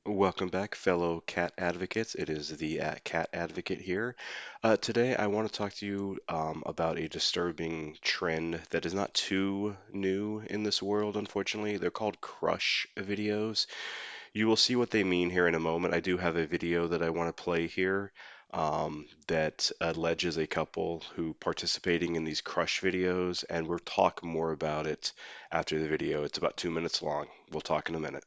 Welcome back, fellow cat advocates. It is the Cat Advocate here. Today, I want to talk to you about a disturbing trend that is not too new in this world, unfortunately. They're called crush videos. You will see what they mean here in a moment. I do have a video that I want to play here that alleges a couple who participating in these crush videos, and we'll talk more about it after the video. It's about 2 minutes long. We'll talk in a minute.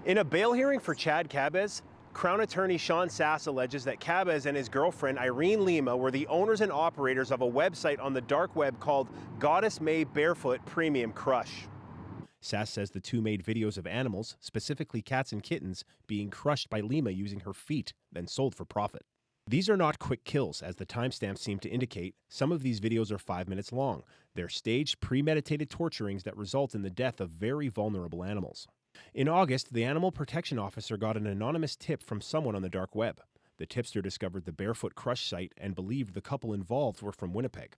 In a bail hearing for Chad Cabez, Crown Attorney Sean Sass alleges that Cabez and his girlfriend Irene Lima were the owners and operators of a website on the dark web called Goddess May Barefoot Premium Crush. Sass says the two made videos of animals, specifically cats and kittens, being crushed by Lima using her feet, then sold for profit. These are not quick kills, as the timestamps seem to indicate. Some of these videos are 5 minutes long. They're staged, premeditated torturings that result in the death of very vulnerable animals. In August, the animal protection officer got an anonymous tip from someone on the dark web. The tipster discovered the Barefoot Crush site and believed the couple involved were from Winnipeg.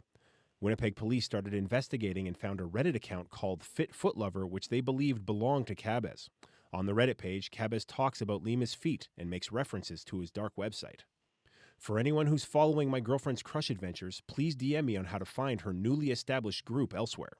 Winnipeg police started investigating and found a Reddit account called Fit Foot Lover, which they believed belonged to Cabez. On the Reddit page, Cabez talks about Lima's feet and makes references to his dark website. For anyone who's following my girlfriend's crush adventures, please DM me on how to find her newly established group elsewhere.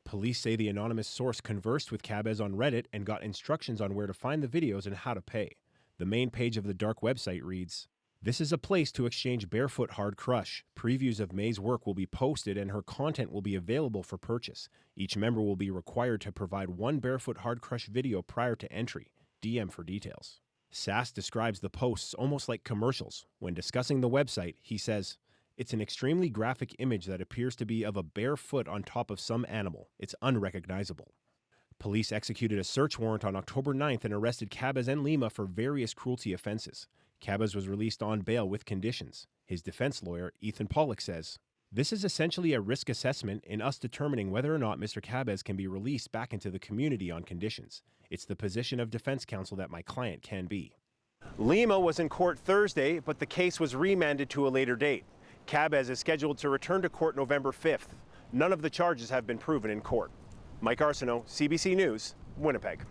Police say the anonymous source conversed with Cabez on Reddit and got instructions on where to find the videos and how to pay. The main page of the dark website reads, "This is a place to exchange barefoot hard crush. Previews of May's work will be posted and her content will be available for purchase. Each member will be required to provide one barefoot hard crush video prior to entry. DM for details." Sass describes the posts almost like commercials. When discussing the website, he says, "It's an extremely graphic image that appears to be of a bare foot on top of some animal. It's unrecognizable." Police executed a search warrant on October 9th and arrested Cabez and Lima for various cruelty offenses. Cabez was released on bail with conditions. His defense lawyer, Ethan Pollock, says, "This is essentially a risk assessment in us determining whether or not Mr. Cabez can be released back into the community on conditions. It's the position of defense counsel that my client can be." Lima was in court Thursday, but the case was remanded to a later date. Cabez is scheduled to return to court November 5th. None of the charges have been proven in court. Mike Arsenault, CBC News, Winnipeg.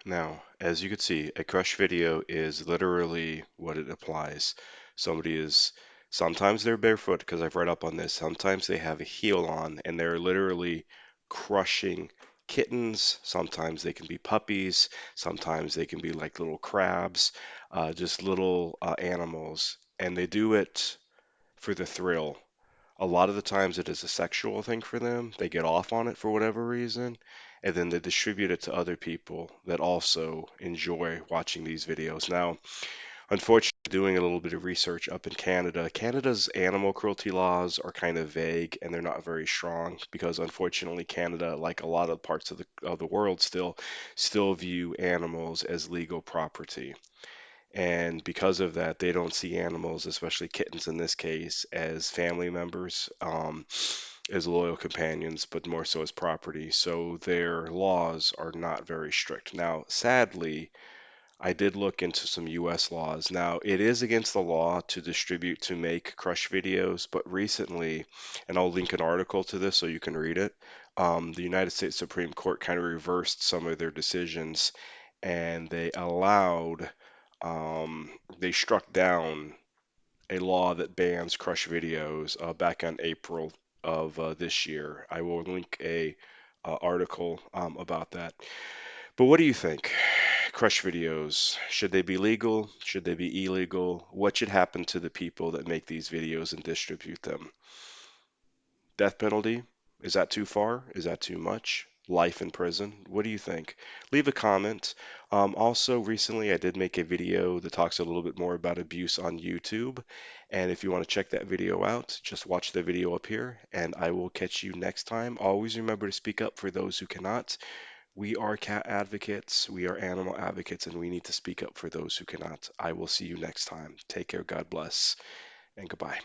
Now, as you can see, a crush video is literally what it applies. Sometimes they're barefoot because I've read up on this. Sometimes they have a heel on and they're literally crushing kittens. Sometimes they can be puppies. Sometimes they can be like little crabs, just little animals. And they do it for the thrill. A lot of the times it is a sexual thing for them. They get off on it for whatever reason, and then they distribute it to other people that also enjoy watching these videos. Now, unfortunately, doing a little bit of research up in Canada, Canada's animal cruelty laws are kind of vague and they're not very strong because unfortunately Canada, like a lot of parts of the world still view animals as legal property. And because of that, they don't see animals, especially kittens in this case, as family members, as loyal companions, but more so as property. So their laws are not very strict. Now, sadly, I did look into some US laws. Now, it is against the law to distribute to make crush videos, but recently, and I'll link an article to this so you can read it, the United States Supreme Court kind of reversed some of their decisions and they struck down a law that bans crush videos back on April of this year. I will link a article about that. But what do you think? Crush videos, should they be legal? Should they be illegal? What should happen to the people that make these videos and distribute them? Death penalty? Is that too far? Is that too much? Life in prison? What do you think? Leave a comment. Also, recently I did make a video that talks a little bit more about abuse on YouTube. And if you want to check that video out, just watch the video up here, and I will catch you next time. Always remember to speak up for those who cannot. We are cat advocates, we are animal advocates, and we need to speak up for those who cannot. I will see you next time. Take care, God bless, and goodbye.